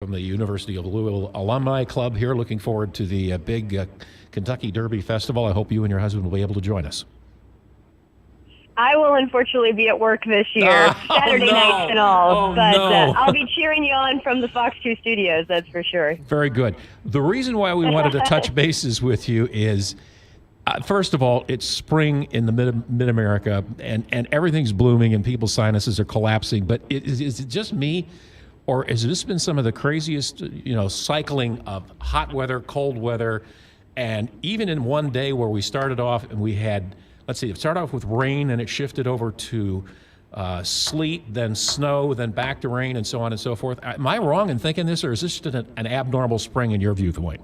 from the University of Louisville Alumni Club here. Looking forward to the big Kentucky Derby Festival. I hope you and your husband will be able to join us. I will unfortunately be at work this year, Saturday nights and all, but I'll be cheering you on from the Fox 2 studios, that's for sure. Very good. The reason why we wanted to touch bases with you is, first of all, it's spring in the mid-America, and everything's blooming and people's sinuses are collapsing, but is it just me, or has this been some of the craziest, cycling of hot weather, cold weather, and even in one day where we started off and we had, let's see, it started off with rain and it shifted over to sleet, then snow, then back to rain, and so on and so forth. Am I wrong in thinking this, or is this just an abnormal spring in your view, Dwayne?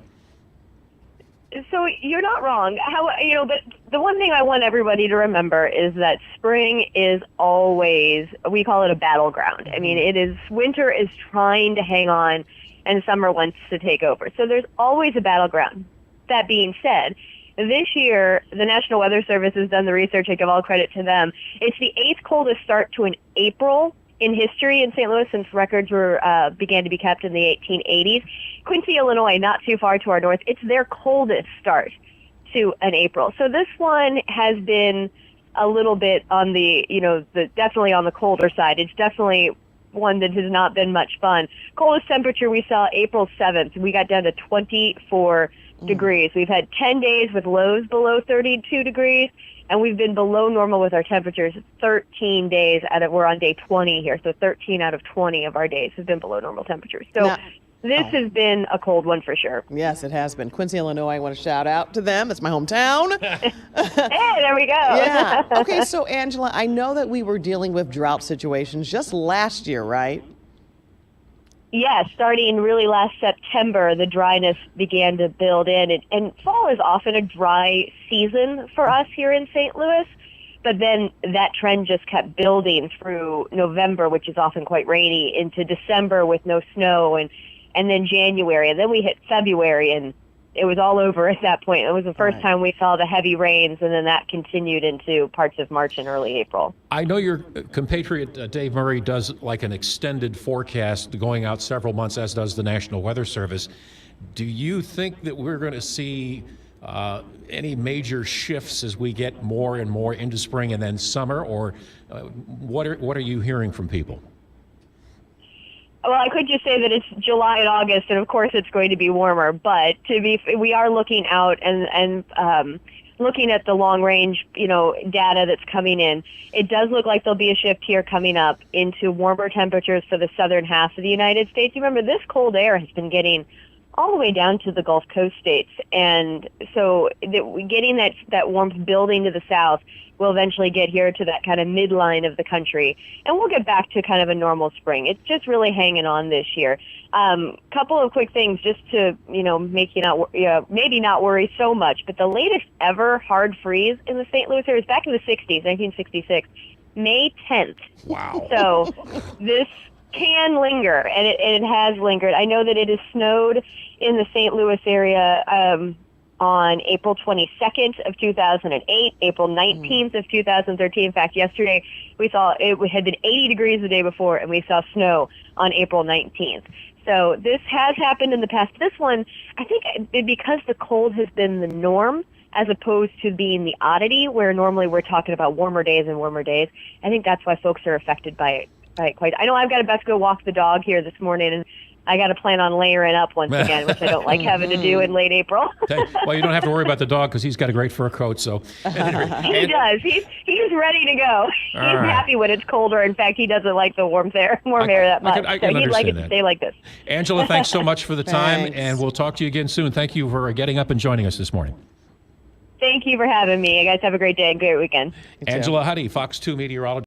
So you're not wrong. But the one thing I want everybody to remember is that spring is always, we call it a battleground. I mean, winter is trying to hang on and summer wants to take over. So there's always a battleground. That being said, this year, the National Weather Service has done the research. I give all credit to them. It's the 8th coldest start to an April in history in St. Louis since records began to be kept in the 1880s. Quincy, Illinois, not too far to our north, it's their coldest start to an April. So this one has been a little bit on the, definitely on the colder side. It's definitely one that has not been much fun. Coldest temperature we saw April 7th. We got down to 24 degrees. We've had 10 days with lows below 32 degrees, and we've been below normal with our temperatures 13 days we're on day 20 here, so 13 out of 20 of our days have been below normal temperatures. So this has been a cold one for sure. Yes, it has been. Quincy, Illinois, I want to shout out to them. It's my hometown. Hey, there we go. Yeah. Okay, so Angela, I know that we were dealing with drought situations just last year, right? Yes, starting really last September, the dryness began to build in. And fall is often a dry season for us here in St. Louis, but then that trend just kept building through November, which is often quite rainy, into December with no snow, and then January. And then we hit February, and it was all over at that point. It was the first time we saw the heavy rains, and then that continued into parts of March and early April. I know your compatriot Dave Murray does like an extended forecast going out several months, as does the National Weather Service. Do you think that we're going to see any major shifts as we get more and more into spring and then summer, or what are you hearing from people? Well, I could just say that it's July and August, and of course it's going to be warmer. But we are looking out and looking at the long range, data that's coming in. It does look like there'll be a shift here coming up into warmer temperatures for the southern half of the United States. You remember, this cold air has been getting all the way down to the Gulf Coast states, and so getting that warmth building to the south will eventually get here to that kind of midline of the country, and we'll get back to kind of a normal spring. It's just really hanging on this year. Couple of quick things just to, make you maybe not worry so much, but the latest ever hard freeze in the St. Louis area is back in the 60s, 1966, May 10th. Wow. So this can linger, and it has lingered. I know that it has snowed in the St. Louis area on April 22nd of 2008, April 19th of 2013. In fact, yesterday we saw it had been 80 degrees the day before, and we saw snow on April 19th. So this has happened in the past. This one, I think, because the cold has been the norm as opposed to being the oddity, where normally we're talking about warmer days and warmer days, I think that's why folks are affected by it quite. I know I've got to best go walk the dog here this morning, and I got to plan on layering up once again, which I don't like having to do in late April. Well, you don't have to worry about the dog because he's got a great fur coat. So he does. He's ready to go. He's happy when it's colder. In fact, he doesn't like the warm air that much. I can so he'd like it that. to stay like this. Angela, thanks so much for the time, and we'll talk to you again soon. Thank you for getting up and joining us this morning. Thank you for having me. You guys have a great day and great weekend. Angela Hutti, Fox 2 meteorologist.